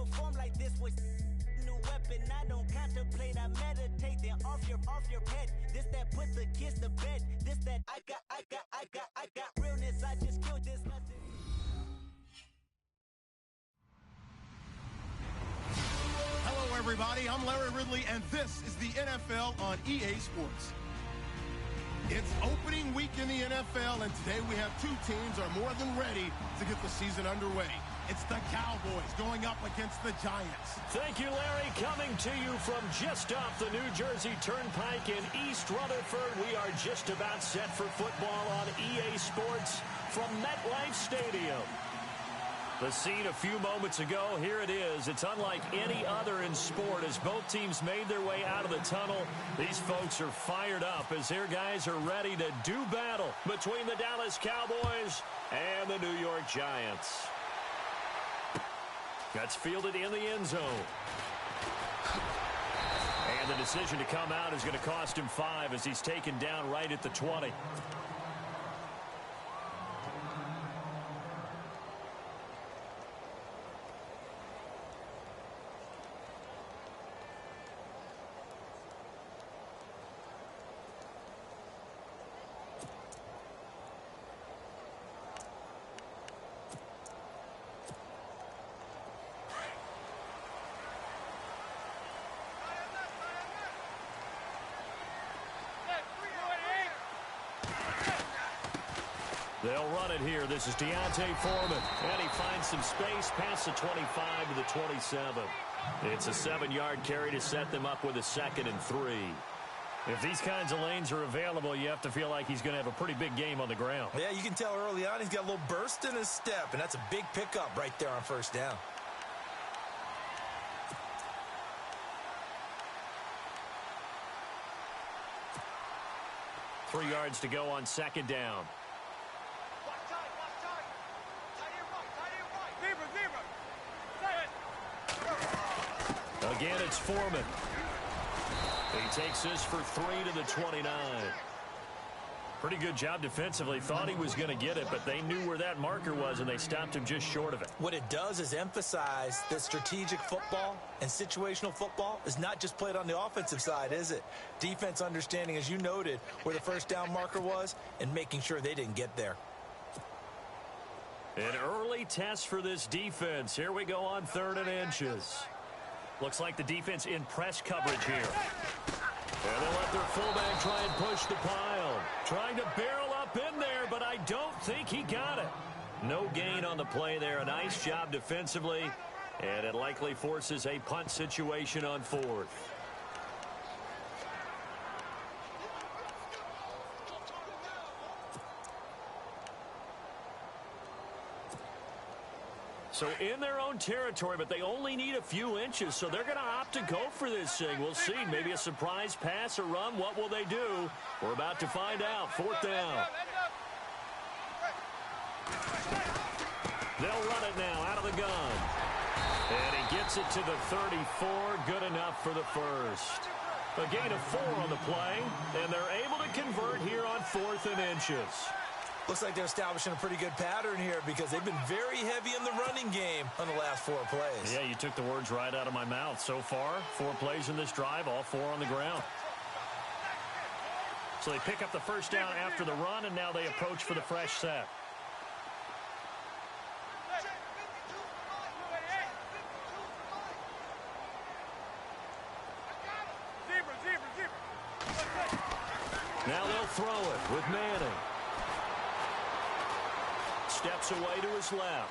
perform like this with new weapon. I don't contemplate, I meditate. Then off your head. This that put the kids to bed. This that I got realness. I just killed this nothing. Hello, everybody. I'm Larry Ridley, and this is the NFL on EA Sports. It's opening week in the NFL, and today we have two teams are more than ready to get the season underway. It's the Cowboys going up against the Giants. Thank you, Larry. Coming to you from just off the New Jersey Turnpike in East Rutherford. We are just about set for football on EA Sports from MetLife Stadium. The scene a few moments ago, here it is. It's unlike any other in sport as both teams made their way out of the tunnel. These folks are fired up as their guys are ready to do battle between the Dallas Cowboys and the New York Giants. That's fielded in the end zone. And the decision to come out is going to cost him 5 as he's taken down right at the 20. They'll run it here. This is Deontay Foreman. And he finds some space past the 25 to the 27. It's a 7-yard carry to set them up with a 2nd and 3. If these kinds of lanes are available, you have to feel like he's going to have a pretty big game on the ground. Yeah, you can tell early on he's got a little burst in his step, and that's a big pickup right there on first down. Three yards to go on 2nd down. Again, it's Foreman. He takes this for 3 to the 29. Pretty good job defensively. Thought he was going to get it, but they knew where that marker was, and they stopped him just short of it. What it does is emphasize that strategic football and situational football is not just played on the offensive side, is it? Defense understanding, as you noted, where the first down marker was and making sure they didn't get there. An early test for this defense. Here we go on 3rd and inches. Looks like the defense in press coverage here. And they'll let their fullback try and push the pile. Trying to barrel up in there, but I don't think he got it. No gain on the play there. A nice job defensively. And it likely forces a punt situation on 4th. So in their own territory, but they only need a few inches, so they're going to opt to go for this thing. We'll see. Maybe a surprise pass or run. What will they do? We're about to find out. 4th down. They'll run it now out of the gun. And he gets it to the 34. Good enough for the first. A gain of 4 on the play, and they're able to convert here on 4th and inches. Looks like they're establishing a pretty good pattern here because they've been very heavy in the running game on the last 4 plays. Yeah, you took the words right out of my mouth. So far, 4 plays in this drive, all 4 on the ground. So they pick up the first down after the run, and now they approach for the fresh set. Now they'll throw it with Manning. Steps away to his left.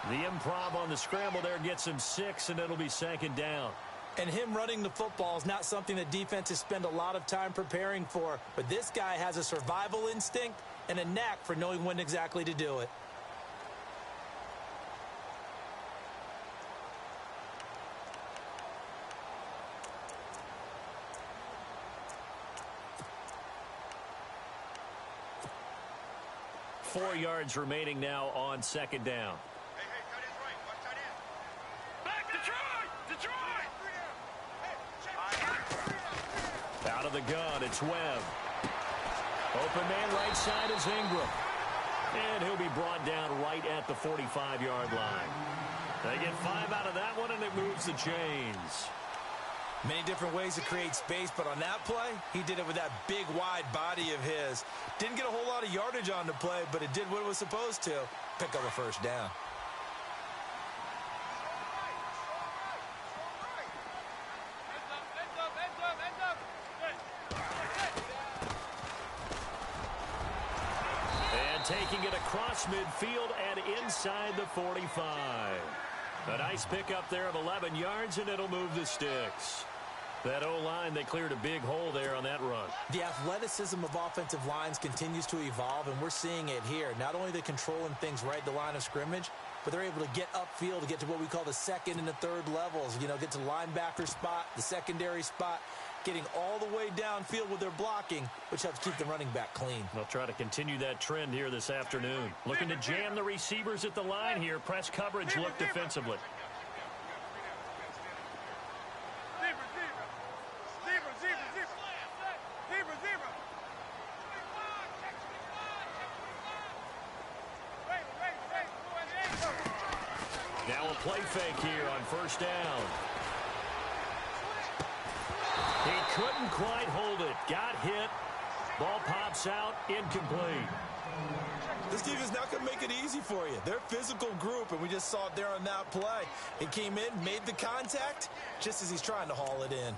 The improv on the scramble there gets him 6, and it'll be 2nd down. And him running the football is not something that defenses spend a lot of time preparing for. But this guy has a survival instinct and a knack for knowing when exactly to do it. Four yards remaining now on 2nd down. Hey, tight end's right. Watch tight end. Back Detroit! Detroit! Out of the gun, it's Webb. Open man right side is Ingram. And he'll be brought down right at the 45-yard line. They get 5 out of that one, and it moves the chains. Many different ways to create space, but on that play, he did it with that big, wide body of his. Didn't get a whole lot of yardage on the play, but it did what it was supposed to. Pick up a first down. And taking it across midfield and inside the 45. A nice pickup there of 11 yards, and it'll move the sticks. That O-line, they cleared a big hole there on that run. The athleticism of offensive lines continues to evolve, and we're seeing it here. Not only are they controlling things right at the line of scrimmage, but they're able to get upfield to get to what we call the second and the third levels. You know, get to the linebacker spot, the secondary spot, getting all the way downfield with their blocking, which helps keep the running back clean. They'll try to continue that trend here this afternoon. Looking to jam the receivers at the line here. Press coverage look defensively. Now a play fake here on first down. He couldn't quite hold it. Got hit. Ball pops out. Incomplete. This defense is not going to make it easy for you. They're a physical group, and we just saw it there on that play. He came in, made the contact, just as he's trying to haul it in.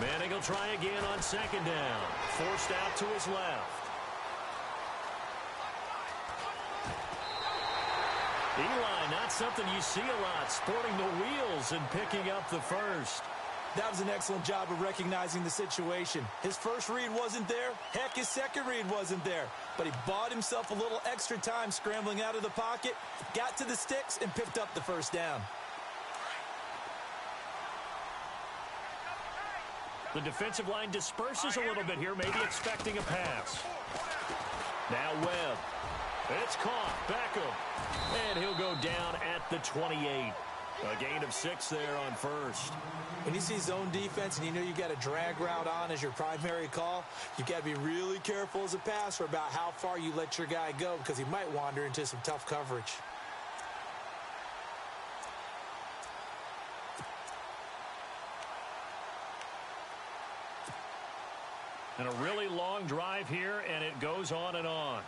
Manning will try again on second down. Forced out to his left. Eli, not something you see a lot, sporting the wheels and picking up the first. That was an excellent job of recognizing the situation. His first read wasn't there. Heck, his second read wasn't there. But he bought himself a little extra time scrambling out of the pocket, got to the sticks, and picked up the first down. The defensive line disperses a little bit here, maybe expecting a pass. Now Webb. It's caught. Beckham. And he'll go down at the 28. A gain of 6 there on first. When you see zone defense and you know you've got a drag route on as your primary call, you've got to be really careful as a passer about how far you let your guy go because he might wander into some tough coverage. And a really long drive here, and it goes on and on.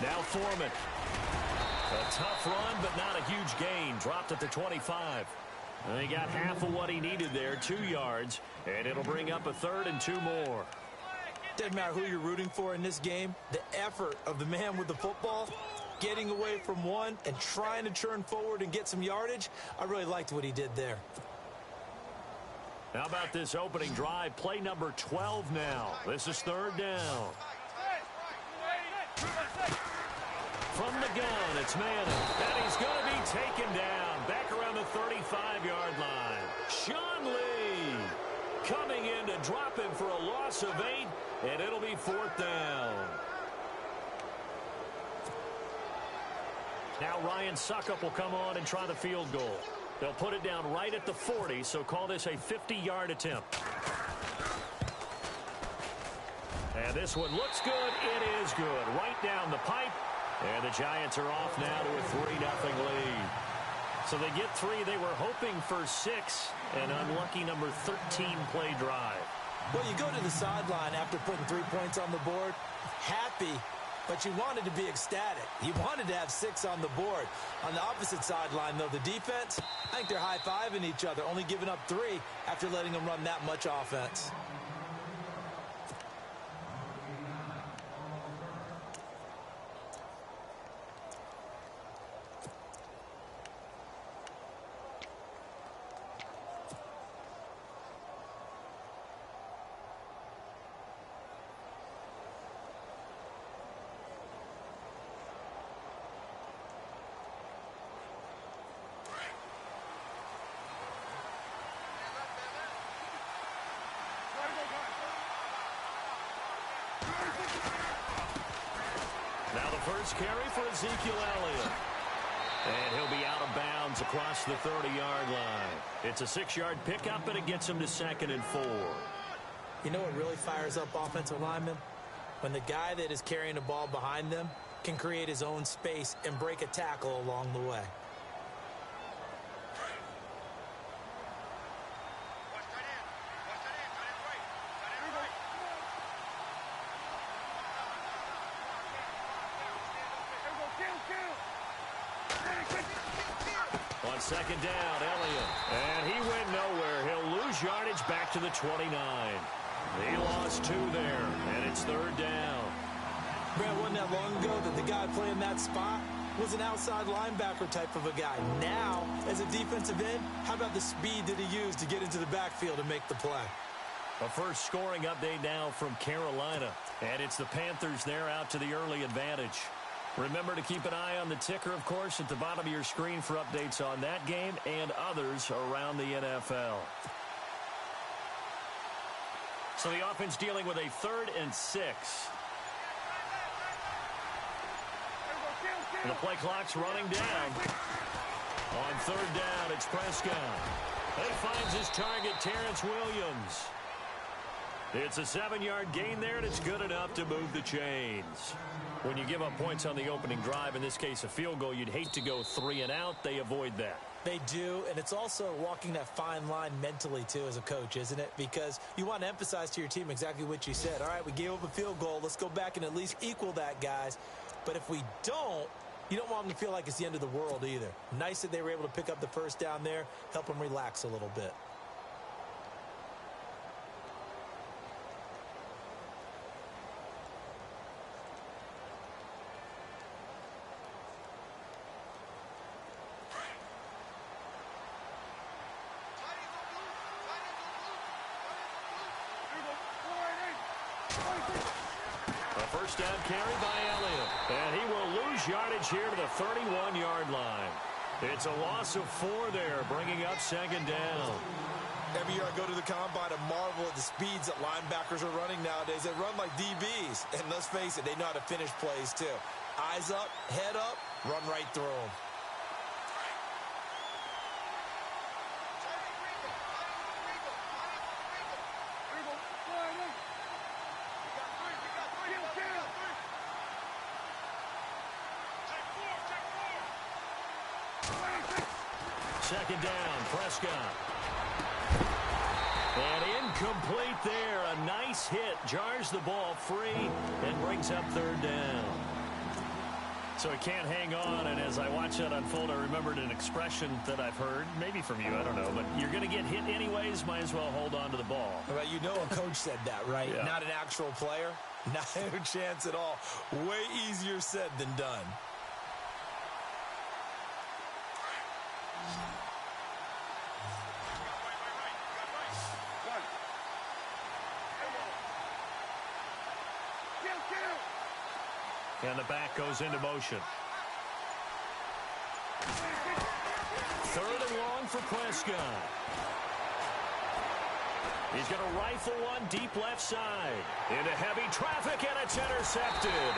Now Foreman. A tough run, but not a huge gain. Dropped at the 25. And he got half of what he needed there, 2 yards. And it'll bring up a 3rd and 2 more. Doesn't matter who you're rooting for in this game. The effort of the man with the football, getting away from one and trying to turn forward and get some yardage, I really liked what he did there. How about this opening drive? Play number 12 now. This is 3rd down. From the gun, it's Manning. And he's going to be taken down back around the 35-yard line. Sean Lee coming in to drop him for a loss of 8, and it'll be 4th down. Now Ryan Suckup will come on and try the field goal. They'll put it down right at the 40, so call this a 50-yard attempt. And this one looks good. It is good. Right down the pipe. And the Giants are off now to a 3-0 lead. So they get 3. They were hoping for 6. An unlucky number 13 play drive. Well, you go to the sideline after putting 3 points on the board, happy, but you wanted to be ecstatic. You wanted to have 6 on the board. On the opposite sideline, though, the defense, I think they're high-fiving each other, only giving up 3 after letting them run that much offense. Now the first carry for Ezekiel Elliott. And he'll be out of bounds across the 30-yard line. It's a 6-yard pickup, and it gets him to 2nd and 4. You know what really fires up offensive linemen? When the guy that is carrying the ball behind them can create his own space and break a tackle along the way. On 2nd down, Elliott. And he went nowhere. He'll lose yardage back to the 29. He lost 2 there, and it's 3rd down. Brad, wasn't that long ago that the guy playing that spot was an outside linebacker type of a guy. Now, as a defensive end, how about the speed that he used to get into the backfield and make the play? A first scoring update now from Carolina. And it's the Panthers there out to the early advantage. Remember to keep an eye on the ticker, of course, at the bottom of your screen for updates on that game and others around the NFL. So the offense dealing with a 3rd and 6. And the play clock's running down. On 3rd down, it's Prescott. He finds his target, Terrence Williams. It's a 7-yard gain there, and it's good enough to move the chains. When you give up points on the opening drive, in this case a field goal, you'd hate to go 3 and out. They avoid that. They do, and it's also walking that fine line mentally, too, as a coach, isn't it? Because you want to emphasize to your team exactly what you said. All right, we gave up a field goal. Let's go back and at least equal that, guys. But if we don't, you don't want them to feel like it's the end of the world either. Nice that they were able to pick up the first down there, help them relax a little bit. First down carry by Elliott. And he will lose yardage here to the 31-yard line. It's a loss of 4 there, bringing up 2nd down. Every year I go to the combine and marvel at the speeds that linebackers are running nowadays. They run like DBs. And let's face it, they know how to finish plays too. Eyes up, head up, run right through them. Second down, Prescott. And incomplete there. A nice hit. Jars the ball free and brings up 3rd down. So he can't hang on, and as I watch that unfold, I remembered an expression that I've heard, maybe from you, I don't know, but you're going to get hit anyways, might as well hold on to the ball. Well, you know a coach said that, right? Yeah. Not an actual player. Not a chance at all. Way easier said than done. And the back goes into motion. 3rd and long for Prescott. He's going to rifle one deep left side. Into heavy traffic, and it's intercepted.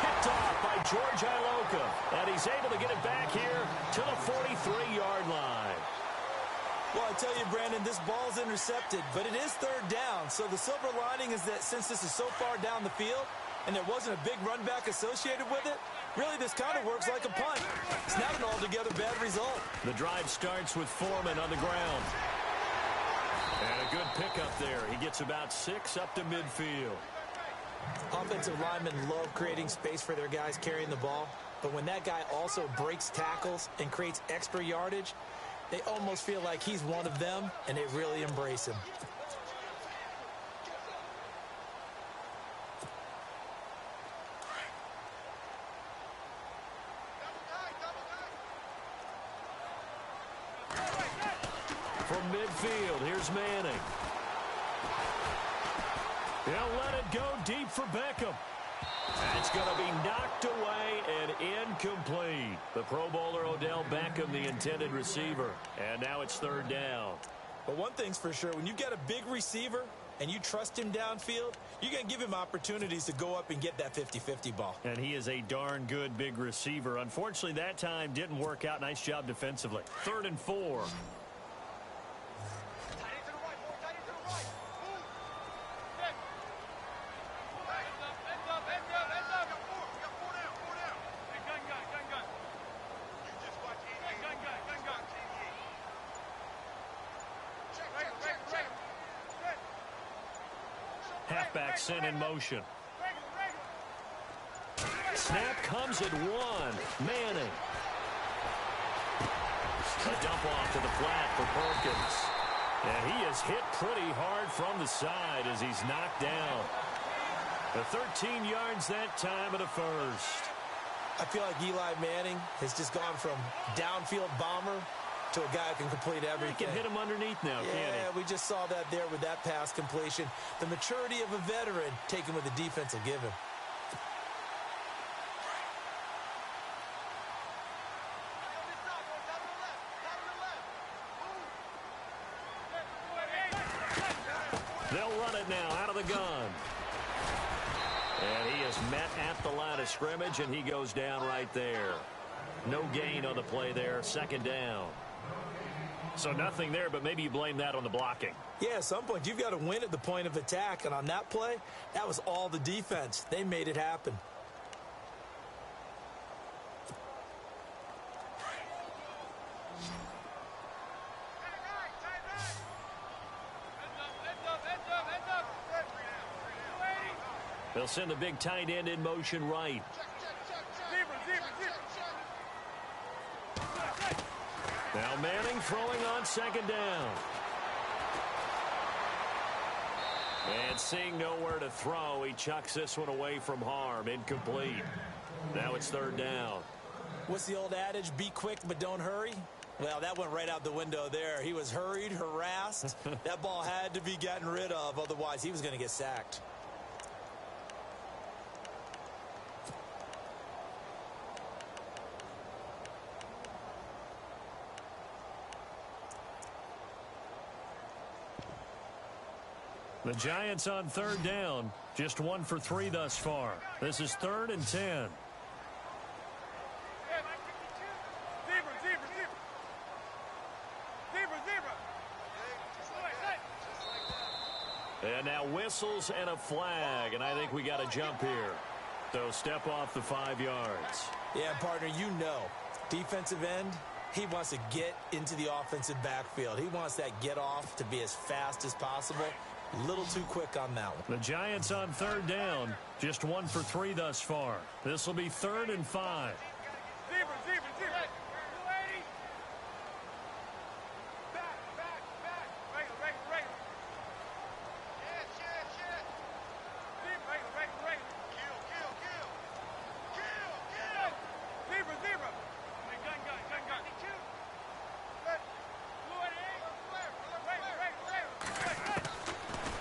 Picked off by George Iloka. And he's able to get it back here to the 43-yard line. Well, I tell you, Brandon, this ball's intercepted, but it is 3rd down. So the silver lining is that since this is so far down the field, and there wasn't a big run back associated with it, really this kind of works like a punt. It's not an altogether bad result. The drive starts with Foreman on the ground. And a good pickup there. He gets about 6 up to midfield. Offensive linemen love creating space for their guys carrying the ball, but when that guy also breaks tackles and creates extra yardage, they almost feel like he's one of them, and they really embrace him. From midfield, here's Manning. He'll let it go deep for Beckham. That's going to be knocked away and incomplete. The Pro Bowler Odell Beckham, the intended receiver. And now it's 3rd down. But one thing's for sure, when you get a big receiver and you trust him downfield, you're going to give him opportunities to go up and get that 50-50 ball. And he is a darn good big receiver. Unfortunately, that time didn't work out. Nice job defensively. 3rd and 4. Halfback sent in motion. Snap comes at 1. Manning. A dump off to the flat for Perkins. And he is hit pretty hard from the side as he's knocked down. The 13 yards that time at a first. I feel like Eli Manning has just gone from downfield bomber to a guy who can complete everything. He can hit him underneath now, can't he? Yeah, we just saw that there with that pass completion. The maturity of a veteran taken with the defense will give him. They'll run it now out of the gun. And he is met at the line of scrimmage, and he goes down right there. No gain on the play there. 2nd down. So nothing there, but maybe you blame that on the blocking. Yeah, at some point you've got to win at the point of attack, and on that play, that was all the defense. They made it happen. They'll send the big tight end in motion right. Now Manning throwing on 2nd down. And seeing nowhere to throw, he chucks this one away from harm. Incomplete. Now it's 3rd down. What's the old adage? Be quick, but don't hurry. Well, that went right out the window there. He was hurried, harassed. That ball had to be gotten rid of. Otherwise, he was going to get sacked. The Giants on 3rd down. Just 1 for 3 thus far. This is 3rd and 10. And now whistles and a flag, and I think we got a jump here. So step off the 5 yards. Yeah, partner, you know, defensive end, he wants to get into the offensive backfield. He wants that get off to be as fast as possible. A little too quick on that one. The Giants on 3rd down. Just 1 for 3 thus far. This will be 3rd and 5.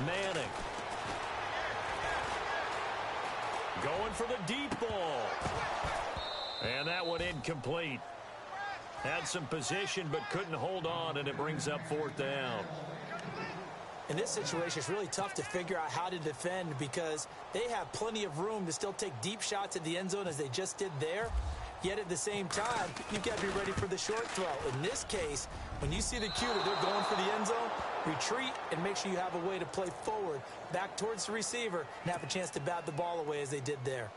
Manning. Going for the deep ball. And that one incomplete. Had some position but couldn't hold on, and it brings up 4th down. In this situation, it's really tough to figure out how to defend because they have plenty of room to still take deep shots at the end zone as they just did there. Yet at the same time, you've got to be ready for the short throw. In this case, when you see the cue that they're going for the end zone, retreat and make sure you have a way to play forward, back towards the receiver, and have a chance to bat the ball away as they did there.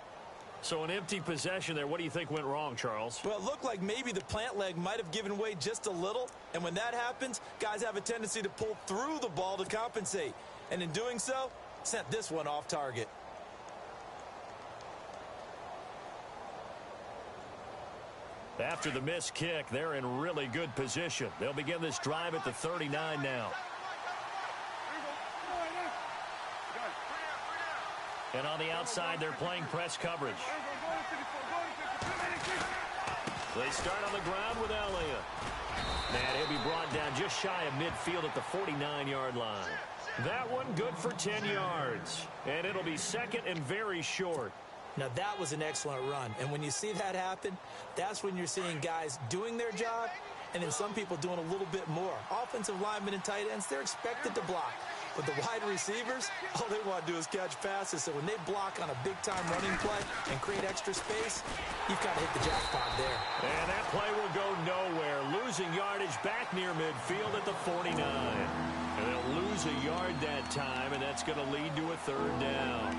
So an empty possession there. What do you think went wrong, Charles? Well, it looked like maybe the plant leg might have given way just a little. And when that happens, guys have a tendency to pull through the ball to compensate. And in doing so, sent this one off target. After the missed kick, they're in really good position. They'll begin this drive at the 39 now. And on the outside, they're playing press coverage. They start on the ground with Elliott. And he'll be brought down just shy of midfield at the 49-yard line. That one good for 10 yards. And it'll be 2nd and very short. Now, that was an excellent run. And when you see that happen, that's when you're seeing guys doing their job and then some people doing a little bit more. Offensive linemen and tight ends, they're expected to block. But the wide receivers, all they want to do is catch passes. So when they block on a big-time running play and create extra space, you've got to hit the jackpot there. And that play will go nowhere. Losing yardage back near midfield at the 49. And they'll lose a yard that time, and that's going to lead to a third down.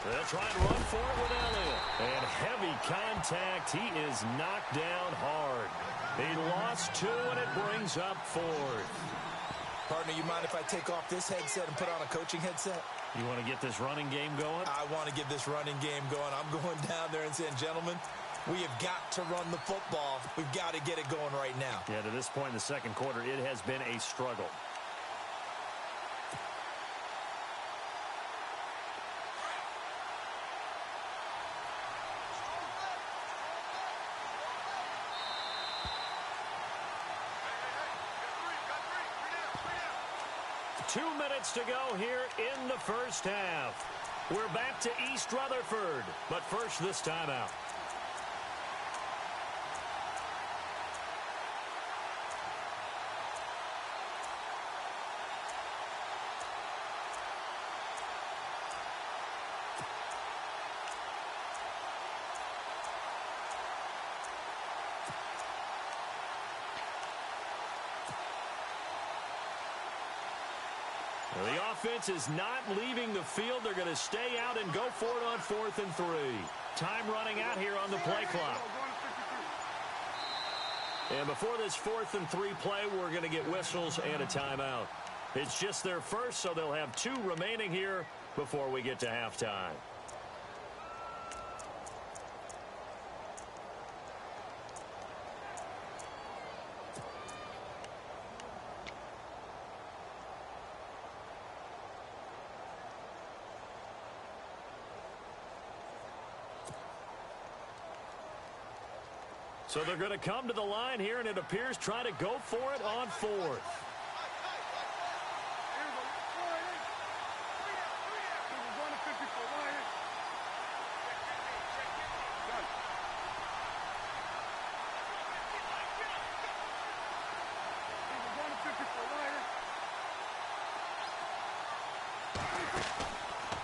They'll try and run for it with Elliott. And heavy contact. He is knocked down hard. He lost 2, and it brings up 4th. Partner, you mind if I take off this headset and put on a coaching headset? You want to get this running game going? I want to get this running game going. I'm going down there and saying, gentlemen, we have got to run the football. We've got to get it going right now. Yeah, to this point in the second quarter, it has been a struggle. Two minutes to go here in the first half. We're back to East Rutherford, but first this timeout. The offense is not leaving the field. They're going to stay out and go for it on 4th and 3. Time running out here on the play clock. And before this 4th and 3 play, we're going to get whistles and a timeout. It's just their first, so they'll have 2 remaining here before we get to halftime. So they're going to come to the line here, and it appears trying to go for it on 4th.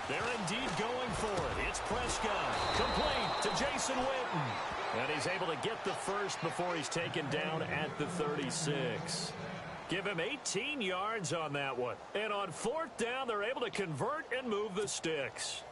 They're indeed going for it. It's Prescott. Complete to Jason Witten. And he's able to get the first before he's taken down at the 36. Give him 18 yards on that one. And on 4th down, they're able to convert and move the sticks.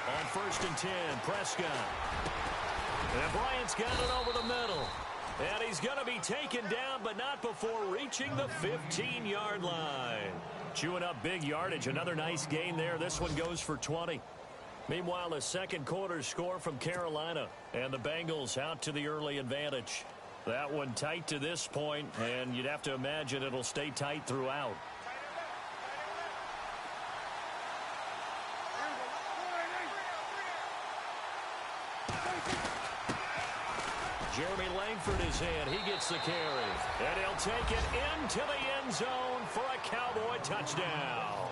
On 1st and 10, Prescott. And Bryant's got it over the middle. And he's going to be taken down, but not before reaching the 15-yard line. Chewing up big yardage. Another nice gain there. This one goes for 20. Meanwhile, a second quarter score from Carolina. And the Bengals out to the early advantage. That one tight to this point, and you'd have to imagine it'll stay tight throughout. Jeremy Langford is in. He gets the carry. And he'll take it into the end zone for a Cowboy touchdown.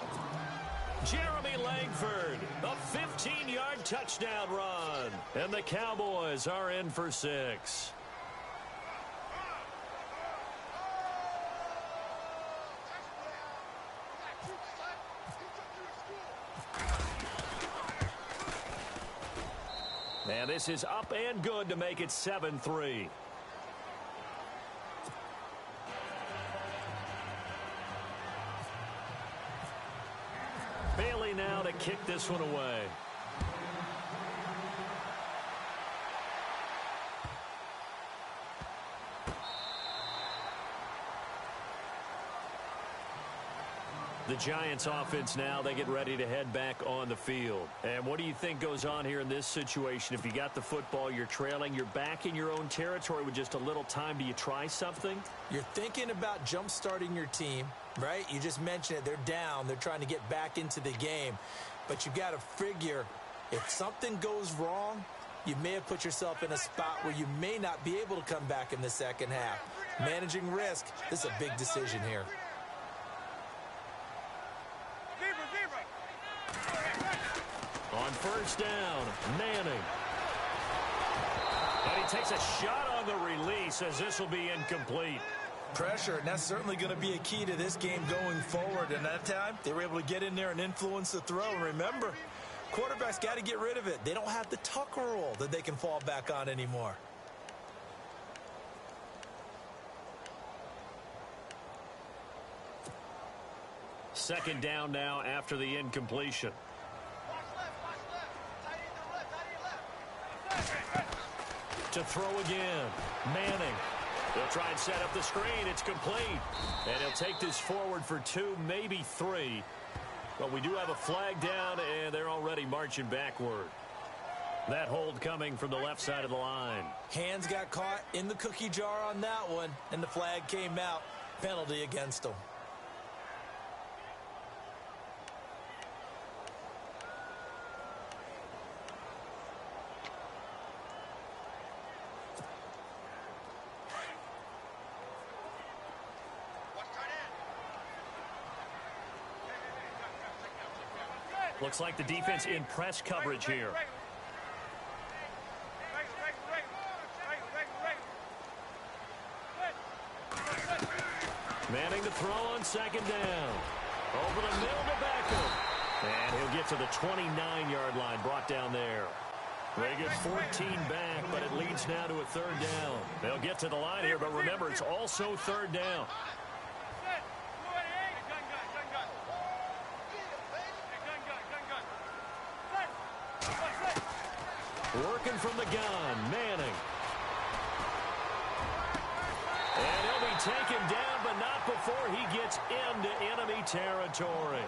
Jeremy Langford, a 15-yard touchdown run. And the Cowboys are in for 6. And this is up and good to make it 7-3. Bailey now to kick this one away. The Giants offense now, they get ready to head back on the field. And what do you think goes on here in this situation? If you got the football, you're trailing, you're back in your own territory with just a little time. Do you try something? You're thinking about jump-starting your team, right? You just mentioned it. They're down. They're trying to get back into the game. But you got to figure if something goes wrong, you may have put yourself in a spot where you may not be able to come back in the second half. Managing risk, this is a big decision here. On first down, Manning. And he takes a shot on the release as this will be incomplete. Pressure, and that's certainly going to be a key to this game going forward. And that time, they were able to get in there and influence the throw. And remember, quarterbacks got to get rid of it. They don't have the tuck rule that they can fall back on anymore. Second down now after the incompletion. To throw again, Manning. He'll try and set up the screen. It's complete. And he'll take this forward for 2, maybe 3. But we do have a flag down, and they're already marching backward. That hold coming from the left side of the line. Hands got caught in the cookie jar on that one, and the flag came out. Penalty against them. Looks like the defense in press coverage here. Manning to throw on second down. Over the middle to Beckham. And he'll get to the 29-yard line, brought down there. They get 14 back, but it leads now to a third down. They'll get to the line here, but remember, it's also third down. Working from the gun, Manning. And he'll be taken down, but not before he gets into enemy territory.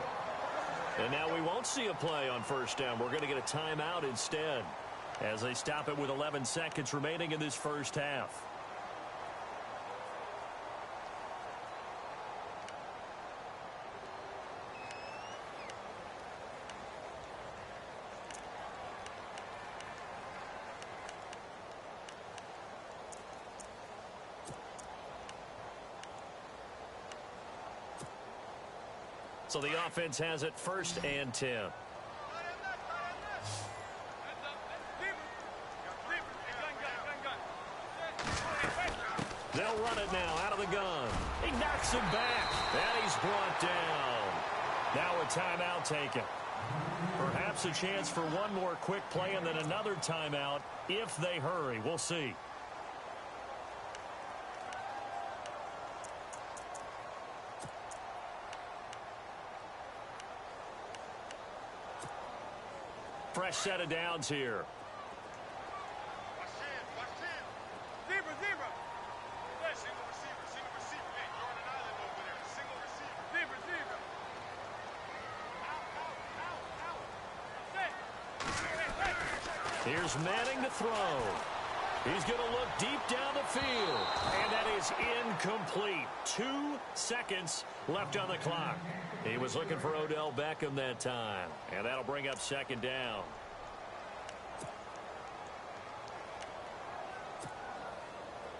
And now we won't see a play on first down. We're going to get a timeout instead as they stop it with 11 seconds remaining in this first half. So the offense has it first and 10. They'll run it now out of the gun. He knocks him back, and he's brought down. Now a timeout taken. Perhaps a chance for one more quick play and then another timeout if they hurry. We'll see. Fresh set of downs here. Here's Manning to throw. He's going to look deep down the field. And that is incomplete. 2 seconds left on the clock. He was looking for Odell Beckham that time. And that'll bring up second down.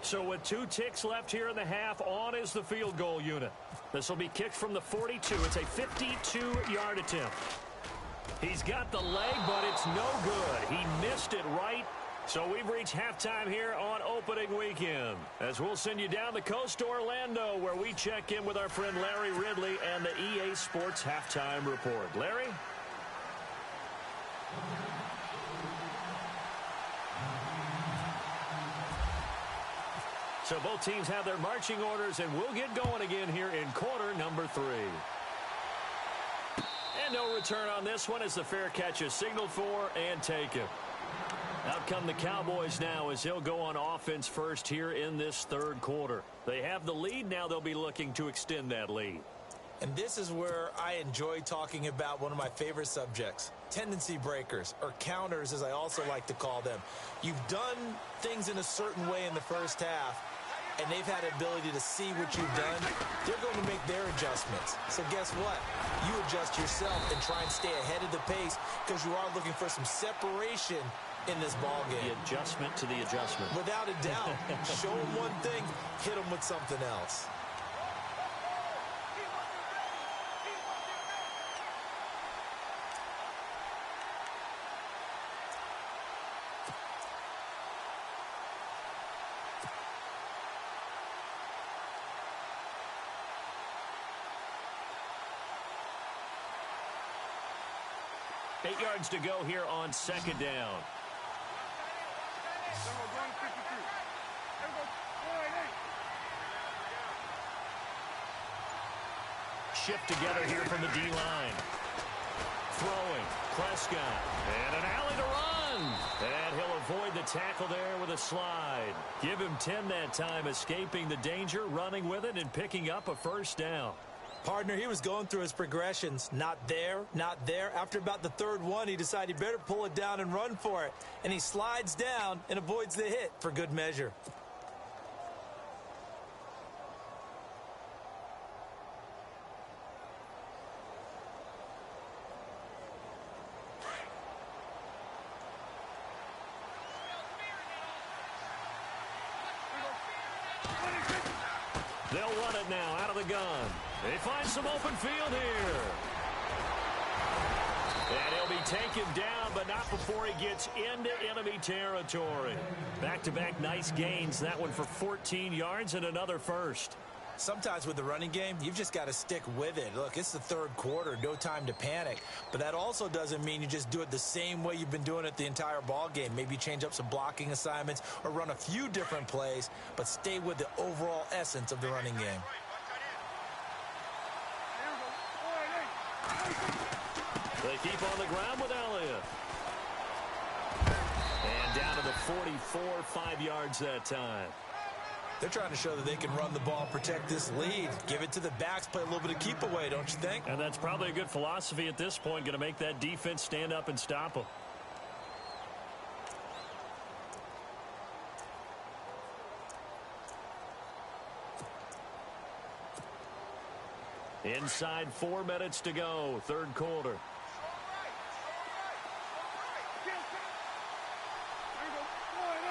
So with 2 ticks left here in the half, on is the field goal unit. This will be kicked from the 42. It's a 52-yard attempt. He's got the leg, but it's no good. He missed it right. So we've reached halftime here on opening weekend, as we'll send you down the coast to Orlando, where we check in with our friend Larry Ridley and the EA Sports Halftime Report. Larry? So both teams have their marching orders, and we'll get going again here in quarter number 3. And no return on this one as the fair catch is signaled for and taken. Out come the Cowboys now as he'll go on offense first here in this third quarter. They have the lead. Now they'll be looking to extend that lead. And this is where I enjoy talking about one of my favorite subjects, tendency breakers, or counters as I also like to call them. You've done things in a certain way in the first half, and they've had the ability to see what you've done. They're going to make their adjustments. So guess what? You adjust yourself and try and stay ahead of the pace because you are looking for some separation in this ball game. The adjustment to the adjustment. Without a doubt. Show them one thing, hit them with something else. Eight yards to go here on second down. Shift together here from the D-line. Throwing, Prescott, and an alley to run. And he'll avoid the tackle there with a slide. Give him 10 that time, escaping the danger, running with it, and picking up a first down. Partner, he was going through his progressions. Not there, not there. After about the third one, he decided he better pull it down and run for it. And he slides down and avoids the hit for good measure. They'll run it now out of the gun. They find some open field here. And he'll be taken down, but not before he gets into enemy territory. Back-to-back nice gains. That one for 14 yards and another first. Sometimes with the running game, you've just got to stick with it. Look, it's the third quarter, no time to panic. But that also doesn't mean you just do it the same way you've been doing it the entire ball game. Maybe change up some blocking assignments or run a few different plays, but stay with the overall essence of the running game. They keep on the ground with Elliott. And down to the 44, 5 yards that time. They're trying to show that they can run the ball, protect this lead. Give it to the backs, play a little bit of keep away, don't you think? And that's probably a good philosophy at this point, going to make that defense stand up and stop them. Inside 4 minutes to go, third quarter.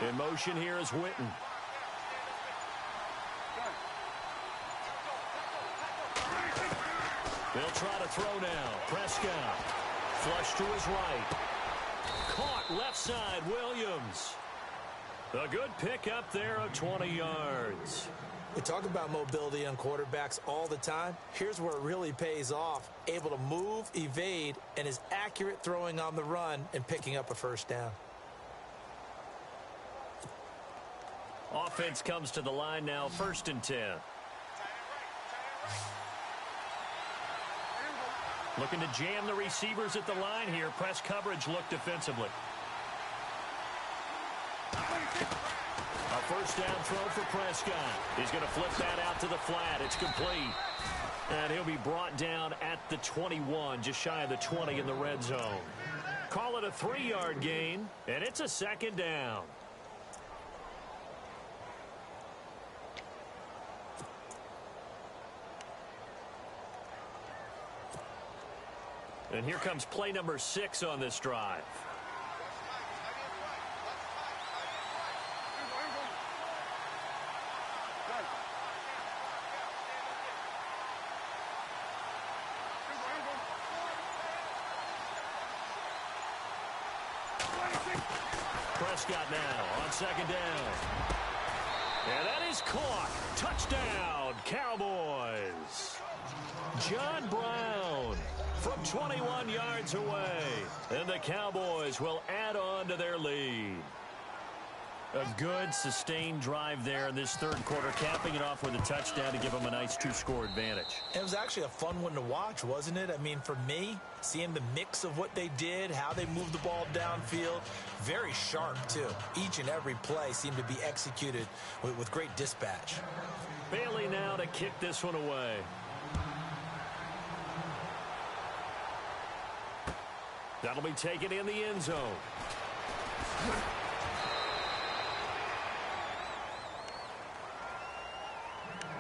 In motion here is Witten. They'll try to throw now. Prescott. Flush to his right. Caught left side, Williams. A good pickup there of 20 yards. We talk about mobility on quarterbacks all the time. Here's where it really pays off. Able to move, evade, and is accurate throwing on the run and picking up a first down. Offense comes to the line now, 1st and 10. Looking to jam the receivers at the line here. Press coverage look defensively. A first down throw for Prescott. He's going to flip that out to the flat. It's complete. And he'll be brought down at the 21, just shy of the 20 in the red zone. Call it a 3-yard gain, and it's a second down. And here comes play number 6 on this drive. Prescott now on second down. And that is caught. Touchdown, Cowboys. John Brown from 21 yards away. And the Cowboys will add on to their lead. A good, sustained drive there in this third quarter, capping it off with a touchdown to give them a nice 2-score advantage. It was actually a fun one to watch, wasn't it? I mean, for me, seeing the mix of what they did, how they moved the ball downfield, very sharp, too. Each and every play seemed to be executed with great dispatch. Bailey now to kick this one away. That'll be taken in the end zone.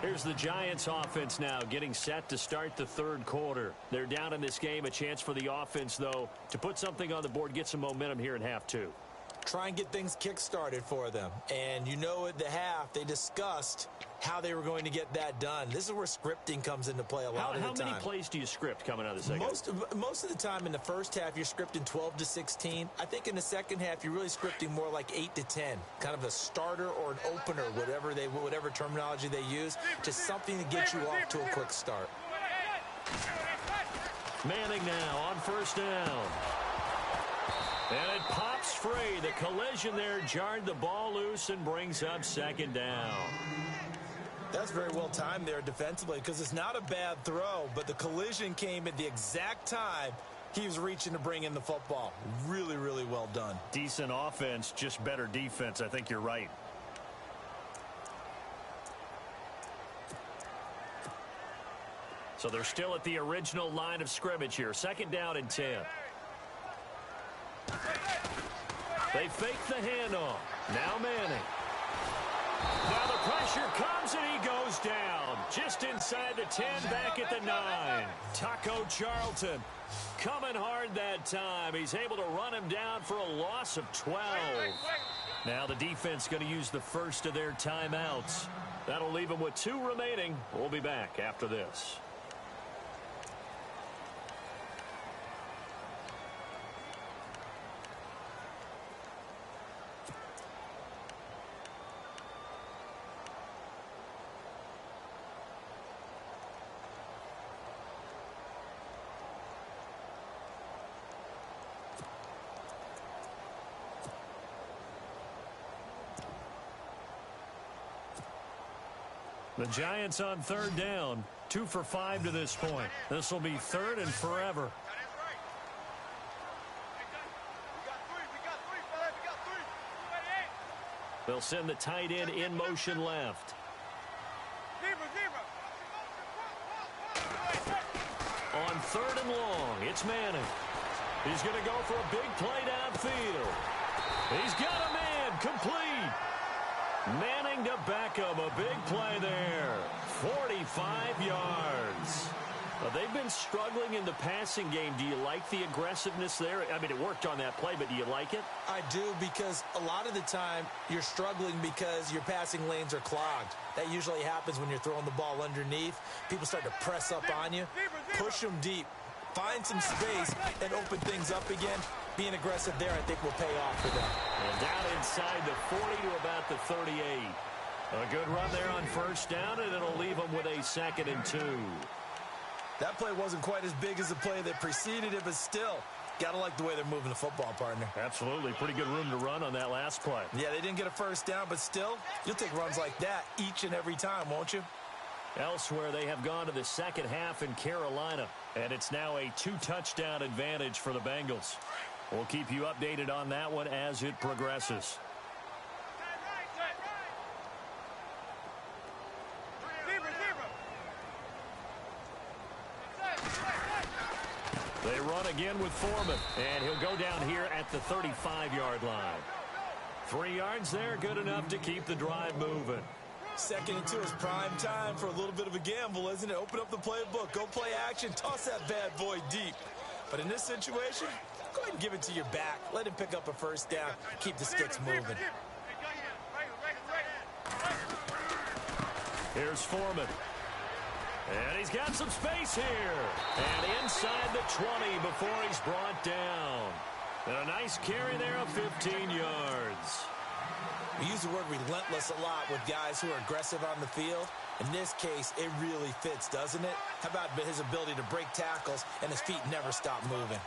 Here's the Giants offense now getting set to start the third quarter. They're down in this game. A chance for the offense, though, to put something on the board, get some momentum here in half two. Try and get things kick-started for them. And you know at the half, they discussed how they were going to get that done. This is where scripting comes into play a lot of the time. How many plays do you script coming out of the second? Most of the time in the first half, you're scripting 12 to 16. I think in the second half, you're really scripting more like 8 to 10. Kind of a starter or an opener, whatever terminology they use. Just something to get you off to a quick start. Manning now on first down. And it pops free. The collision there jarred the ball loose and brings up second down. That's very well timed there defensively because it's not a bad throw, but the collision came at the exact time he was reaching to bring in the football. Really, really well done. Decent offense, just better defense. I think you're right. So they're still at the original line of scrimmage here. Second down and 10. They fake the handoff. Now Manning. Now the pressure comes and he goes down. Just inside the 10, back at the 9. Taco Charlton coming hard that time. He's able to run him down for a loss of 12. Now the defense going to use the first of their timeouts. That'll leave them with 2 remaining. We'll be back after this. The Giants on third down, 2 for 5 to this point. This will be third and forever. They'll send the tight end in motion left. On third and long, it's Manning. He's going to go for a big play downfield. He's got a man complete. Manning to Beckham, a big play there. 45 yards. They've been struggling in the passing game. Do you like the aggressiveness there? I mean, it worked on that play, but do you like it? I do, because a lot of the time you're struggling because your passing lanes are clogged. That usually happens when you're throwing the ball underneath. People start to press up on you. Push them deep. Find some space and open things up again. Being aggressive there, I think, will pay off for them. And down inside the 40 to about the 38. A good run there on first down, and it'll leave them with a 2nd and 2. That play wasn't quite as big as the play that preceded it, but still, got to like the way they're moving the football, partner. Absolutely. Pretty good room to run on that last play. Yeah, they didn't get a first down, but still, you'll take runs like that each and every time, won't you? Elsewhere, they have gone to the second half in Carolina, and it's now a 2-touchdown advantage for the Bengals. We'll keep you updated on that one as it progresses. They run again with Foreman, and he'll go down here at the 35-yard line. 3 yards there, good enough to keep the drive moving. 2nd and 2 is prime time for a little bit of a gamble, isn't it? Open up the playbook, go play action, toss that bad boy deep. But in this situation, go ahead and give it to your back. Let him pick up a first down, keep the sticks moving. Here's Foreman. And he's got some space here. And inside the 20 before he's brought down. And a nice carry there of 15 yards. We use the word relentless a lot with guys who are aggressive on the field. In this case, it really fits, doesn't it? How about his ability to break tackles and his feet never stop moving?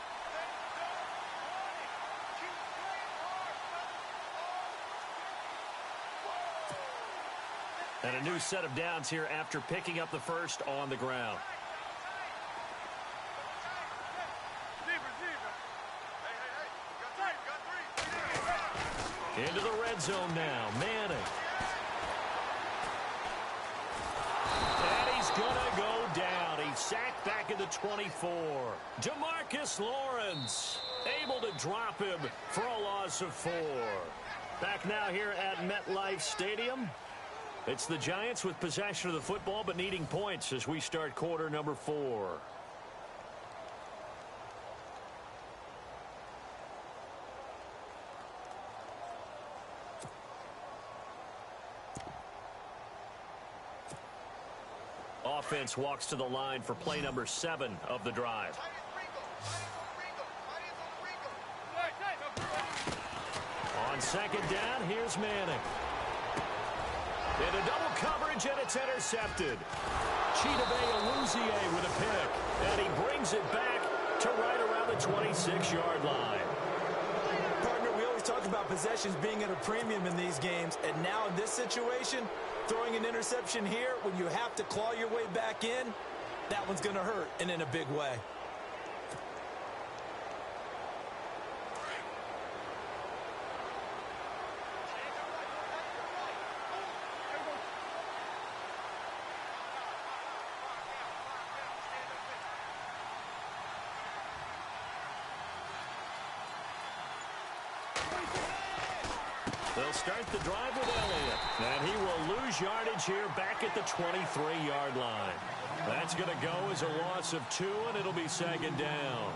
And a new set of downs here after picking up the first on the ground. Into the red zone now. Manning. And he's going to go down. He's sacked back at the 24. DeMarcus Lawrence able to drop him for a loss of 4. Back now here at MetLife Stadium. It's the Giants with possession of the football but needing points as we start quarter number 4. Offense walks to the line for play number 7 of the drive. On second down, here's Manning. In a double coverage, and it's intercepted. Chidobe Awuzie with a pick, and he brings it back to right around the 26-yard line. Partner, we always talk about possessions being at a premium in these games, and now in this situation, throwing an interception here when you have to claw your way back in, that one's going to hurt, and in a big way. They'll start the drive with Elliott, and he will lose yardage here back at the 23-yard line. That's going to go as a loss of 2, and it'll be second down.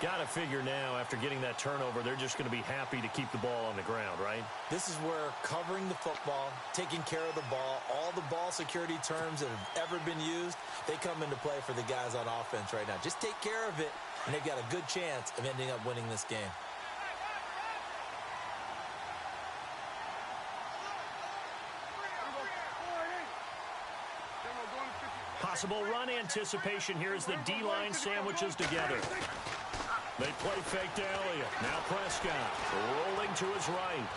Got to figure now, after getting that turnover, they're just going to be happy to keep the ball on the ground, right? This is where covering the football, taking care of the ball, all the ball security terms that have ever been used, they come into play for the guys on offense right now. Just take care of it, and they've got a good chance of ending up winning this game. Possible run anticipation here as the D-line sandwiches together. They play fake to Elliott. Now Prescott rolling to his right.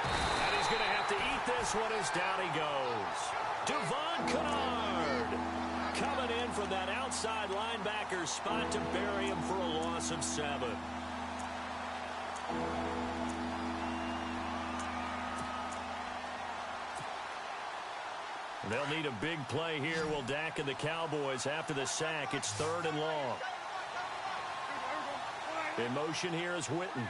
And he's going to have to eat this one as down he goes. Devon Kennard coming in from that outside linebacker spot to bury him for a loss of 7. They'll need a big play here. Will Dak and the Cowboys after the sack. It's 3rd and long. In motion here is Witten.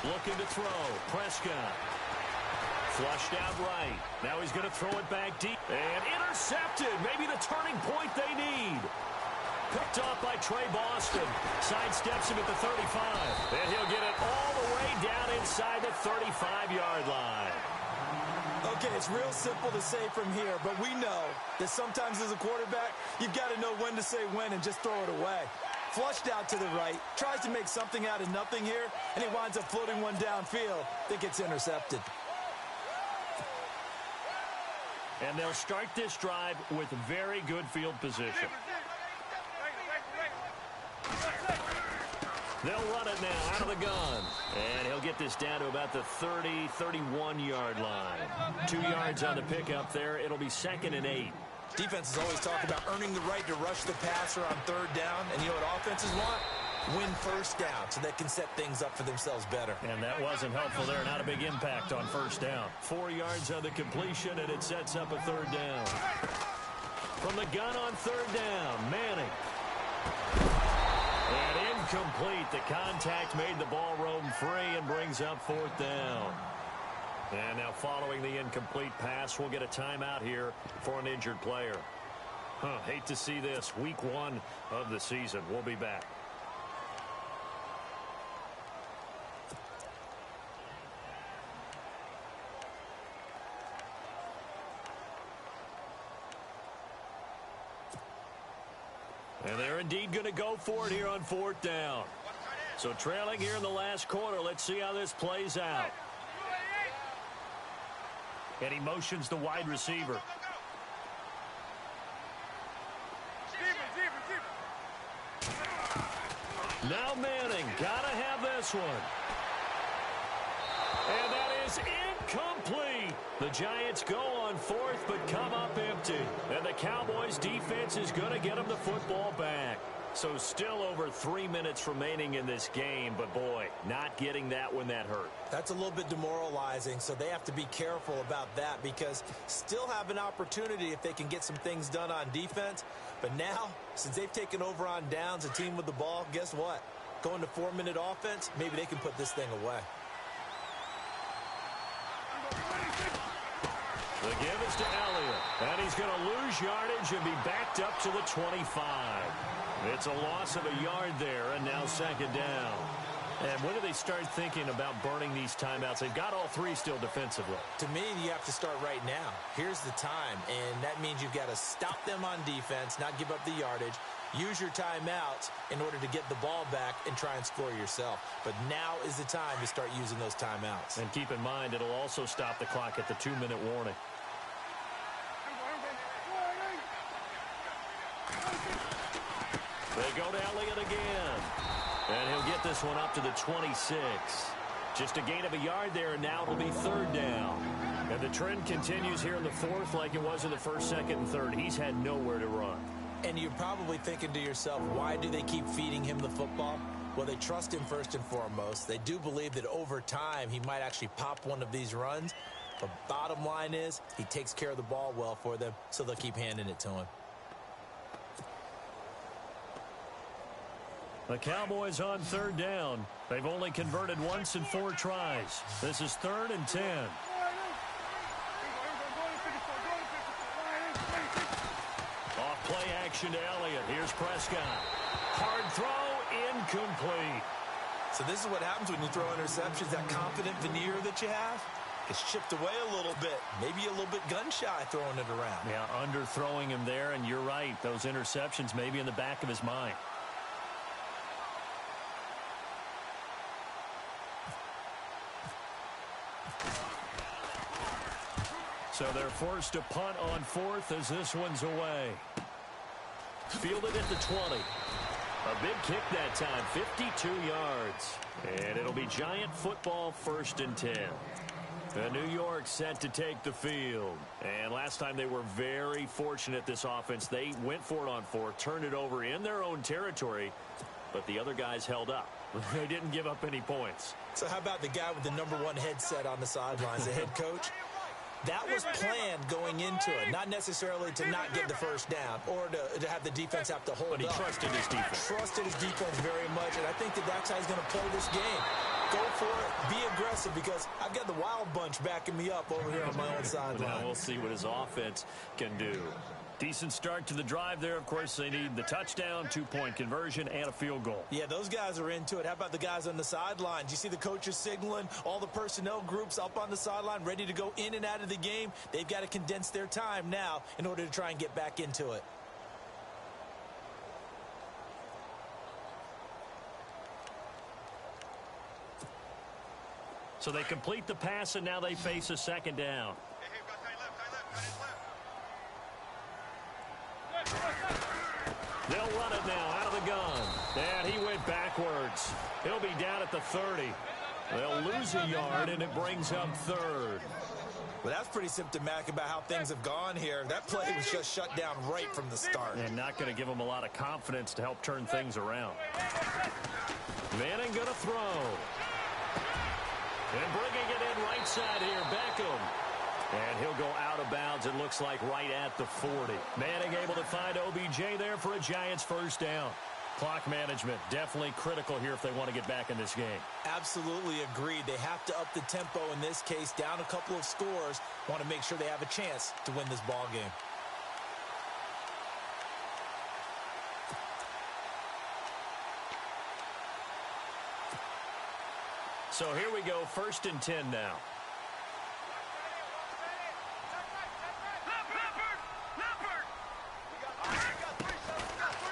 Looking to throw. Prescott. Flushed out right. Now he's going to throw it back deep. And intercepted. Maybe the turning point they need. Picked off by Trey Boston. Sidesteps him at the 35. And he'll get it all the way down inside the 35-yard line. Okay, it's real simple to say from here, but we know that sometimes as a quarterback, you've got to know when to say when and just throw it away. Flushed out to the right, tries to make something out of nothing here, and he winds up floating one downfield that gets intercepted. And they'll start this drive with very good field position. They'll run it now out of the gun. And he'll get this down to about the 30, 31-yard line. 2 yards on the pickup there. It'll be 2nd and 8. Defenses always talk about earning the right to rush the passer on 3rd down. And you know what offenses want? Win 1st down so they can set things up for themselves better. And that wasn't helpful there. Not a big impact on 1st down. 4 yards on the completion, and it sets up a 3rd down. From the gun on 3rd down, Manning. And incomplete. The contact made the ball roam free and brings up 4th down. And now following the incomplete pass, we'll get a timeout here for an injured player. Hate to see this. Week 1 of the season. We'll be back. And they're indeed going to go for it here on 4th down. So trailing here in the last quarter. Let's see how this plays out. And he motions the wide receiver. Now Manning. Gotta have this one. And that is incomplete. The Giants go on 4th but come up empty. And the Cowboys defense is going to get them the football back. So still over 3 minutes remaining in this game, but boy, not getting that when that hurt. That's a little bit demoralizing, so they have to be careful about that because still have an opportunity if they can get some things done on defense. But now, since they've taken over on downs, a team with the ball, guess what? Going to 4-minute offense, maybe they can put this thing away. The give is to Elliott, and he's going to lose yardage and be backed up to the 25. It's a loss of a yard there, and now second down. And when do they start thinking about burning these timeouts? They've got all three still defensively. To me, you have to start right now. Here's the time, and that means you've got to stop them on defense, not give up the yardage, use your timeouts in order to get the ball back and try and score yourself. But now is the time to start using those timeouts. And keep in mind, it'll also stop the clock at the 2-minute warning. They go to Elliott again. And he'll get this one up to the 26. Just a gain of a yard there, and now it'll be third down. And the trend continues here in the fourth like it was in the first, second, and third. He's had nowhere to run. And you're probably thinking to yourself, why do they keep feeding him the football? Well, they trust him first and foremost. They do believe that over time he might actually pop one of these runs. But bottom line is he takes care of the ball well for them, so they'll keep handing it to him. The Cowboys on third down. They've only converted once in 4 tries. This is 3rd and 10. Off play action to Elliott. Here's Prescott. Hard throw, incomplete. So this is what happens when you throw interceptions. That confident veneer that you have is chipped away a little bit. Maybe a little bit gun-shy throwing it around. Yeah, underthrowing him there, and you're right. Those interceptions may be in the back of his mind. So they're forced to punt on 4th as this one's away. Fielded at the 20. A big kick that time, 52 yards. And it'll be Giant football, 1st and 10. New York set to take the field. And last time they were very fortunate, this offense. They went for it on 4th, turned it over in their own territory, but the other guys held up. They didn't give up any points. So how about the guy with the #1 headset on the sidelines, the head coach? That was planned going into it, not necessarily to not get the first down or to have the defense have to hold up. But he trusted his defense. Trusted his defense very much, and I think that's how he's going to play this game. Go for it, be aggressive, because I've got the wild bunch backing me up over here on my own sideline. Now we'll see what his offense can do. Decent start to the drive there. Of course, they need the touchdown, 2-point conversion, and a field goal. Yeah, those guys are into it. How about the guys on the sidelines? You see the coaches signaling, all the personnel groups up on the sideline, ready to go in and out of the game. They've got to condense their time now in order to try and get back into it. So they complete the pass, and now they face a second down. Hey, got tight left. They'll run it now out of the gun. And he went backwards. He'll be down at the 30. They'll lose a yard, and it brings up 3rd. Well, that's pretty symptomatic about how things have gone here. That play was just shut down right from the start. And not going to give them a lot of confidence to help turn things around. Manning going to throw. And bringing it in right side here, Beckham. And he'll go out of bounds, it looks like, right at the 40. Manning able to find OBJ there for a Giants first down. Clock management, definitely critical here if they want to get back in this game. Absolutely agreed. They have to up the tempo in this case, down a couple of scores. Want to make sure they have a chance to win this ball game. So here we go, 1st and 10 now.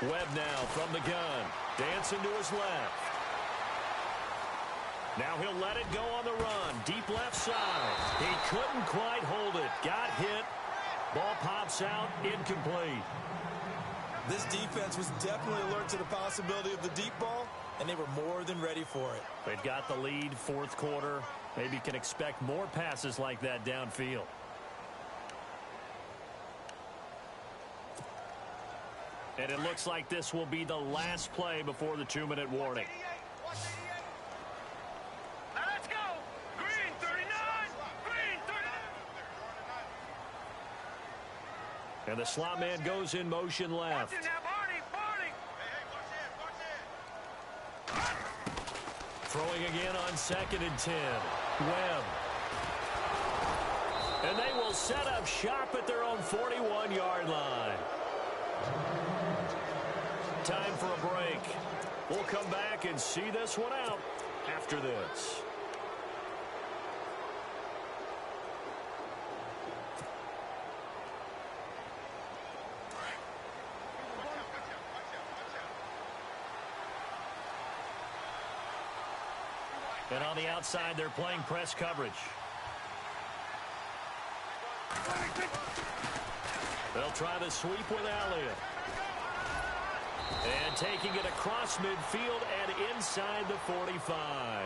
Webb now from the gun. Dancing to his left. Now he'll let it go on the run. Deep left side. He couldn't quite hold it. Got hit. Ball pops out. Incomplete. This defense was definitely alert to the possibility of the deep ball, and they were more than ready for it. They've got the lead, 4th quarter. Maybe can expect more passes like that downfield. And it looks like this will be the last play before the 2-minute warning. Now let's go. Green 39. Green 39. And the slot man goes in motion left. Watch it now, Barney. Barney. Throwing again on 2nd and 10. Webb. And they will set up shop at their own 41-yard line. Time for a break. We'll come back and see this one out after this. And on the outside, they're playing press coverage. They'll try the sweep with Elliott. And taking it across midfield and inside the 45.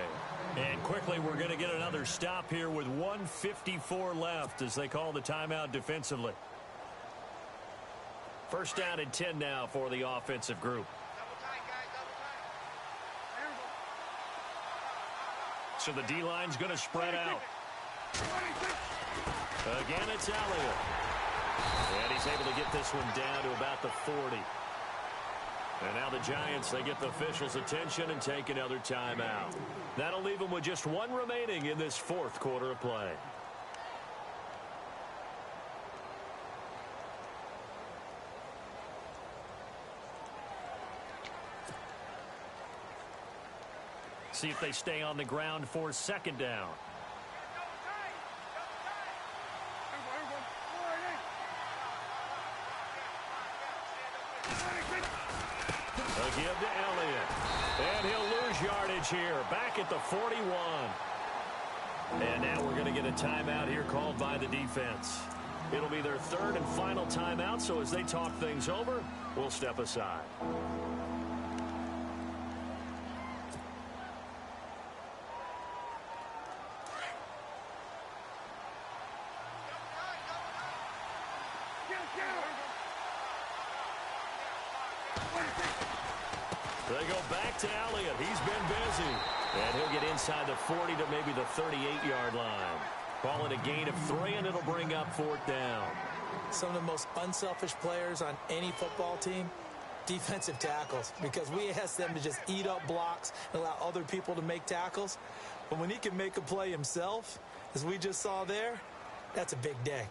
And quickly, we're going to get another stop here with 1:54 left as they call the timeout defensively. First down and 10 now for the offensive group. So the D-line's going to spread out. Again, it's Elliott. And he's able to get this one down to about the 40. And now the Giants, they get the officials' attention and take another timeout. That'll leave them with just one remaining in this 4th quarter of play. See if they stay on the ground for 2nd down. A give to Elliott. And he'll lose yardage here. Back at the 41. And now we're going to get a timeout here called by the defense. It'll be their 3rd and final timeout, so as they talk things over, we'll step aside. They go back to Elliott. He's been busy. And he'll get inside the 40 to maybe the 38-yard line. Call it a gain of 3, and it'll bring up 4th down. Some of the most unselfish players on any football team, defensive tackles, because we ask them to just eat up blocks and allow other people to make tackles. But when he can make a play himself, as we just saw there, that's a big day.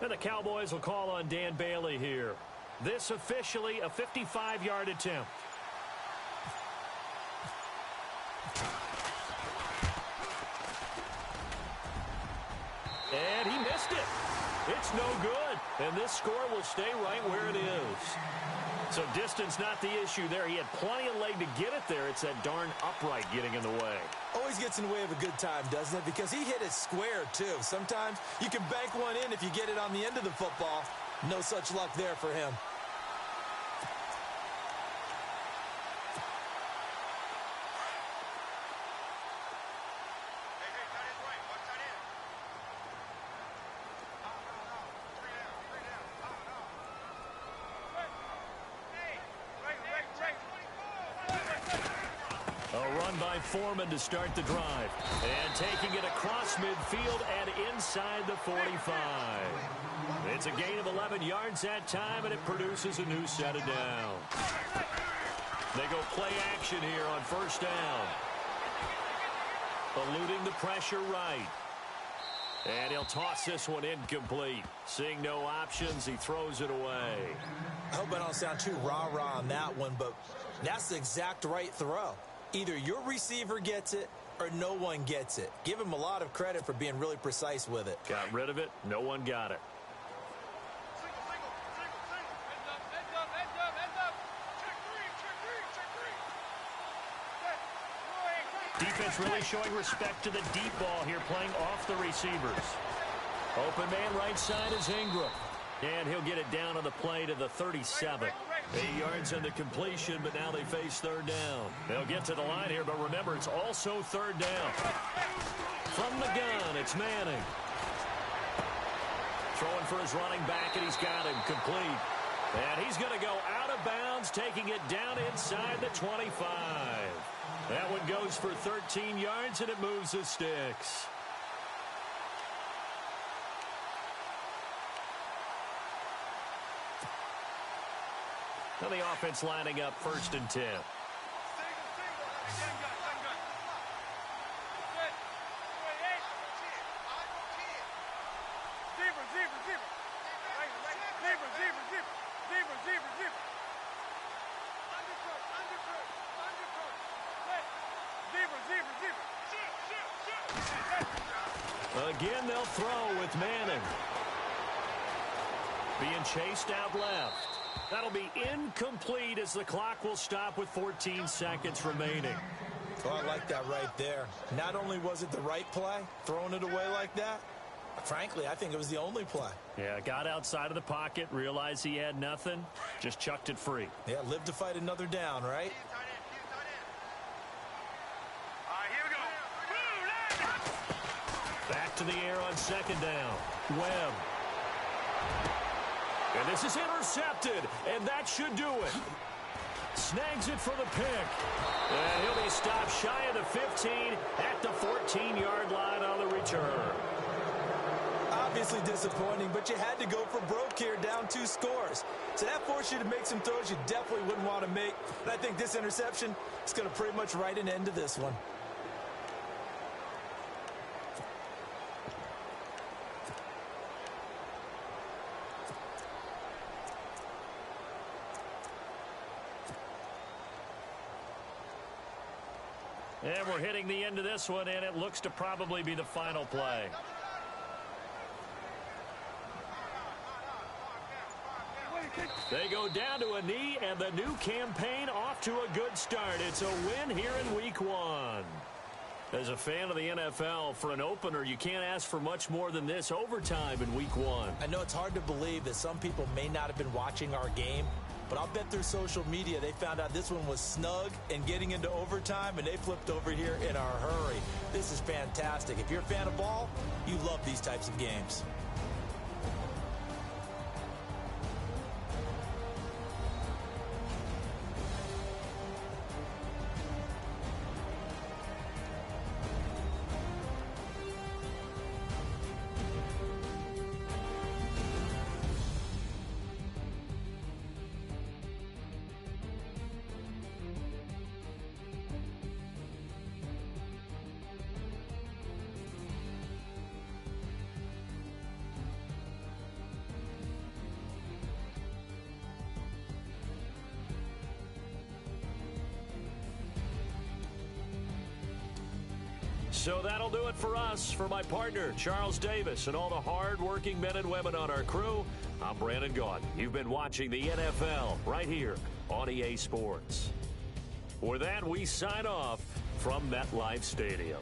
And the Cowboys will call on Dan Bailey here. This officially a 55-yard attempt. And he missed it. It's no good. And this score will stay right where it is. So distance not the issue there. He had plenty of leg to get it there. It's that darn upright getting in the way. Always gets in the way of a good time, doesn't it? Because he hit it square, too. Sometimes you can bank one in if you get it on the end of the football. No such luck there for him. Foreman to start the drive. And taking it across midfield and inside the 45. It's a gain of 11 yards that time, and it produces a new set of downs. They go play action here on 1st down. Eluding the pressure right. And he'll toss this one incomplete. Seeing no options, he throws it away. I hope I don't sound too rah-rah on that one, but that's the exact right throw. Either your receiver gets it or no one gets it. Give him a lot of credit for being really precise with it. Got rid of it. No one got it. Defense really showing respect to the deep ball here, playing off the receivers. Open man right side is Ingram. And he'll get it down on the play to the 37. 8 yards on the completion, but now they face third down. They'll get to the line here, but remember, it's also third down. From the gun, it's Manning. Throwing for his running back, and he's got him complete. And he's going to go out of bounds, taking it down inside the 25. That one goes for 13 yards, and it moves the sticks. Now the offense lining up 1st and 10. Again, they'll throw with Manning. Being chased out left. That'll be incomplete as the clock will stop with 14 seconds remaining. Oh, I like that right there. Not only was it the right play, throwing it away like that, frankly, I think it was the only play. Yeah, got outside of the pocket, realized he had nothing, just chucked it free. Yeah, live to fight another down, right? Back to the air on 2nd down. Webb. And this is intercepted, and that should do it. Snags it for the pick. And he'll be stopped shy of the 15 at the 14-yard line on the return. Obviously disappointing, but you had to go for broke here, down 2 scores. So that forced you to make some throws you definitely wouldn't want to make. And I think this interception is going to pretty much write an end to this one. And we're hitting the end of this one, and it looks to probably be the final play. They go down to a knee, and the new campaign off to a good start. It's a win here in Week 1. As a fan of the NFL, for an opener, you can't ask for much more than this overtime in Week 1. I know it's hard to believe that some people may not have been watching our game, but I'll bet through social media they found out this one was snug and getting into overtime, and they flipped over here in a hurry. This is fantastic. If you're a fan of ball, you love these types of games. So that'll do it for us. For my partner, Charles Davis, and all the hard-working men and women on our crew, I'm Brandon Gaudin. You've been watching the NFL right here on EA Sports. For that, we sign off from MetLife Stadium.